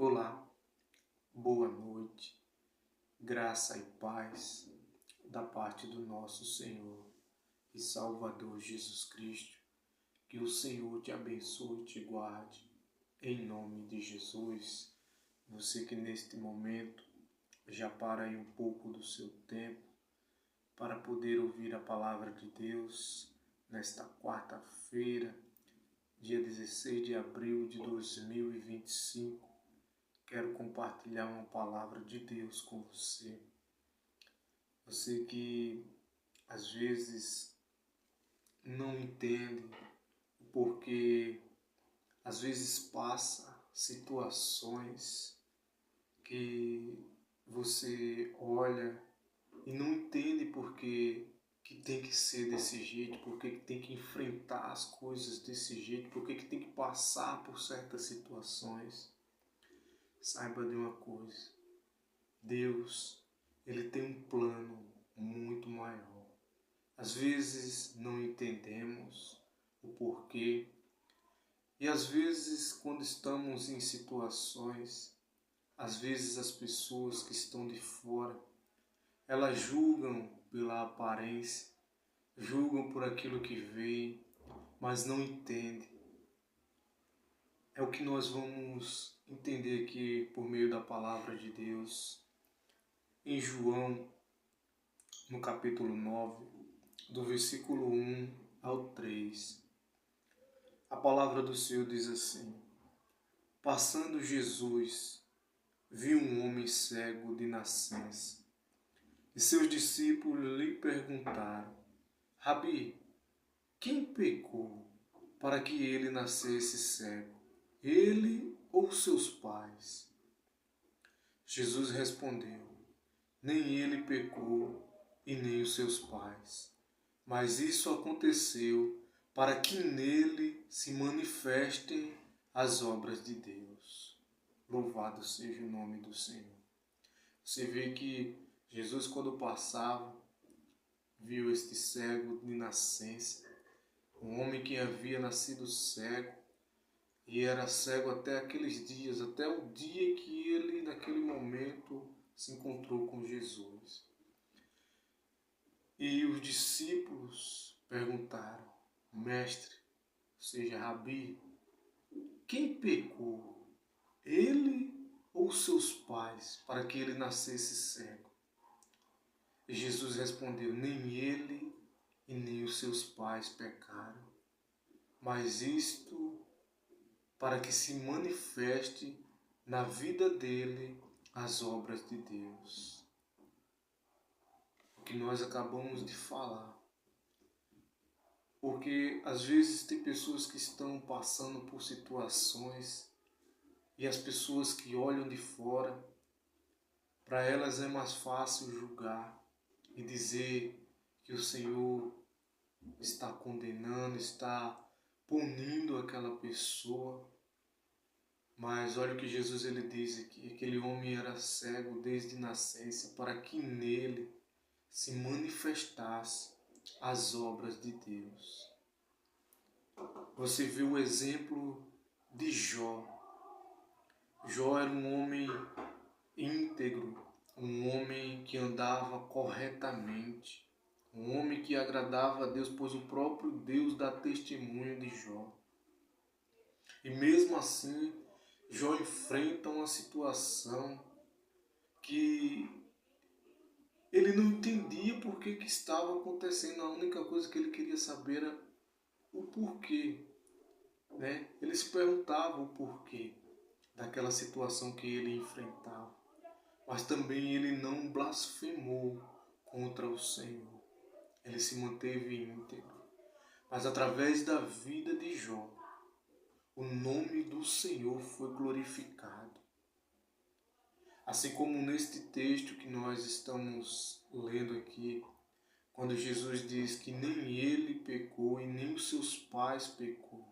Olá, boa noite, graça e paz da parte do nosso Senhor e Salvador Jesus Cristo. Que o Senhor te abençoe e te guarde, em nome de Jesus. Você que neste momento já para aí um pouco do seu tempo para poder ouvir a palavra de Deus nesta quarta-feira, dia 16 de abril de 2025. Quero compartilhar uma palavra de Deus com você. Você que às vezes não entende o porquê, às vezes passa situações que você olha e não entende porque que tem que ser desse jeito, porque que tem que enfrentar as coisas desse jeito, porque que tem que passar por certas situações. Saiba de uma coisa, Deus, Ele tem um plano muito maior. Às vezes não entendemos o porquê e às vezes quando estamos em situações, às vezes as pessoas que estão de fora, elas julgam pela aparência, julgam por aquilo que veem, mas não entendem. É o que nós vamos entender aqui por meio da palavra de Deus. Em João, no capítulo 9, do versículo 1 ao 3, a palavra do Senhor diz assim: Passando Jesus, viu um homem cego de nascença, e seus discípulos lhe perguntaram: Rabi, quem pecou para que ele nascesse cego, ele ou seus pais? Jesus respondeu: Nem ele pecou e nem os seus pais, mas isso aconteceu para que nele se manifestem as obras de Deus. Louvado seja o nome do Senhor. Você vê que Jesus, quando passava, viu este cego de nascença, um homem que havia nascido cego, e era cego até aqueles dias, até o dia que ele, naquele momento, se encontrou com Jesus. E os discípulos perguntaram: Mestre, ou seja, Rabi, quem pecou, ele ou seus pais, para que ele nascesse cego? E Jesus respondeu: Nem ele e nem os seus pais pecaram, mas isto para que se manifeste na vida dele as obras de Deus. O que nós acabamos de falar. Porque às vezes tem pessoas que estão passando por situações e as pessoas que olham de fora, para elas é mais fácil julgar e dizer que o Senhor está condenando, está punindo aquela pessoa. Mas olha o que Jesus ele diz, que aquele homem era cego desde nascença para que nele se manifestasse as obras de Deus. Você vê o exemplo de Jó. Jó era um homem íntegro, um homem que andava corretamente, um homem que agradava a Deus, pois o próprio Deus dá testemunho de Jó. E mesmo assim, Jó enfrenta uma situação que ele não entendia por que estava acontecendo. A única coisa que ele queria saber era o porquê. Ele se perguntava o porquê daquela situação que ele enfrentava. Mas também ele não blasfemou contra o Senhor. Ele se manteve íntegro. Mas através da vida de Jó, o nome do Senhor foi glorificado. Assim como neste texto que nós estamos lendo aqui, quando Jesus diz que nem ele pecou e nem os seus pais pecou,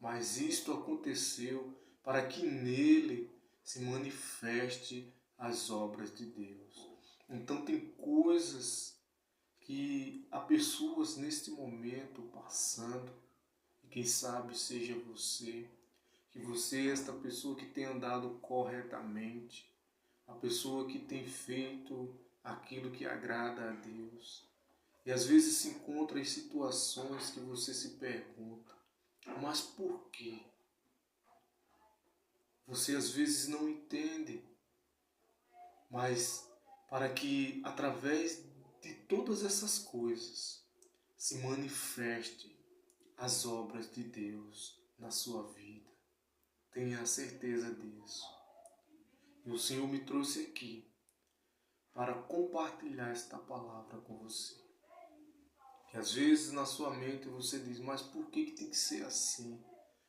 mas isto aconteceu para que nele se manifeste as obras de Deus. Então tem coisas que há pessoas neste momento passando, e quem sabe seja você, que você é esta pessoa que tem andado corretamente, a pessoa que tem feito aquilo que agrada a Deus. E às vezes se encontra em situações que você se pergunta, mas por quê? Você às vezes não entende, mas para que através de todas essas coisas se manifeste as obras de Deus na sua vida. Tenha certeza disso. E o Senhor me trouxe aqui para compartilhar esta palavra com você. Que às vezes na sua mente você diz, mas por que tem que ser assim?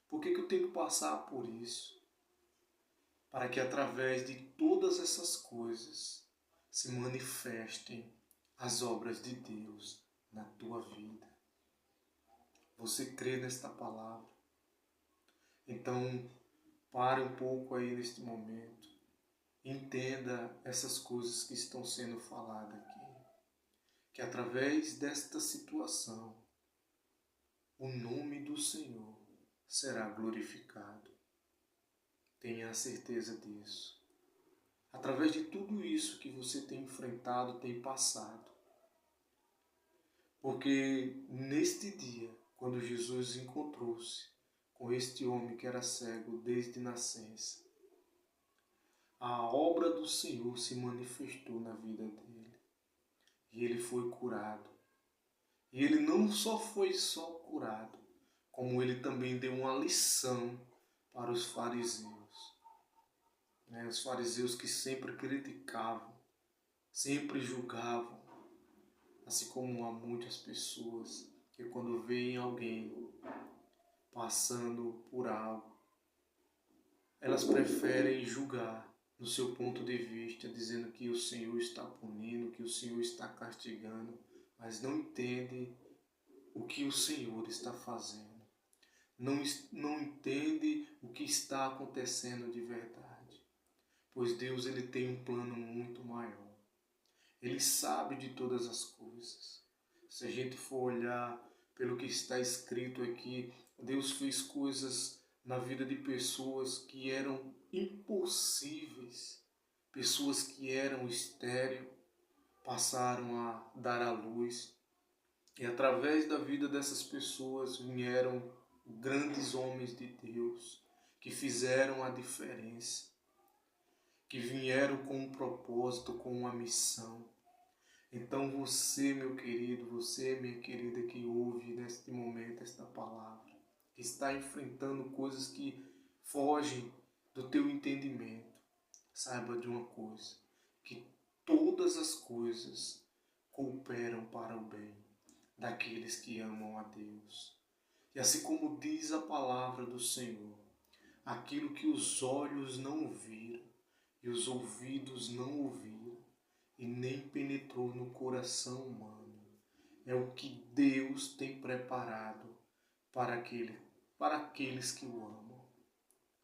Por que eu tenho que passar por isso? Para que através de todas essas coisas se manifestem as obras de Deus na tua vida. Você crê nesta palavra? Então, pare um pouco aí neste momento. Entenda essas coisas que estão sendo faladas aqui. Que através desta situação, o nome do Senhor será glorificado. Tenha a certeza disso. Através de tudo isso que você tem enfrentado, tem passado. Porque neste dia, quando Jesus encontrou-se com este homem que era cego desde nascença, a obra do Senhor se manifestou na vida dele. E ele foi curado. E ele não só foi curado, como ele também deu uma lição para os fariseus. Os fariseus que sempre criticavam, sempre julgavam, assim como há muitas pessoas que quando veem alguém passando por algo, elas preferem julgar no seu ponto de vista, dizendo que o Senhor está punindo, que o Senhor está castigando, mas não entende o que o Senhor está fazendo. Não entende o que está acontecendo de verdade. Pois Deus ele tem um plano muito maior. Ele sabe de todas as coisas. Se a gente for olhar pelo que está escrito aqui, Deus fez coisas na vida de pessoas que eram impossíveis. Pessoas que eram estéreis passaram a dar à luz. E através da vida dessas pessoas vieram grandes homens de Deus que fizeram a diferença, que vieram com um propósito, com uma missão. Então você, meu querido, você, minha querida, que ouve neste momento esta palavra, que está enfrentando coisas que fogem do teu entendimento, saiba de uma coisa, que todas as coisas cooperam para o bem daqueles que amam a Deus. E assim como diz a palavra do Senhor, aquilo que os olhos não viram e os ouvidos não ouviram e nem penetrou no coração humano, é o que Deus tem preparado para aqueles que o amam.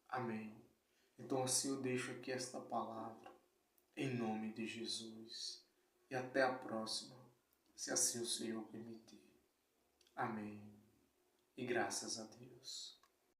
Amém. Então assim eu deixo aqui esta palavra, em nome de Jesus. E até a próxima, se assim o Senhor permitir. Amém. E graças a Deus.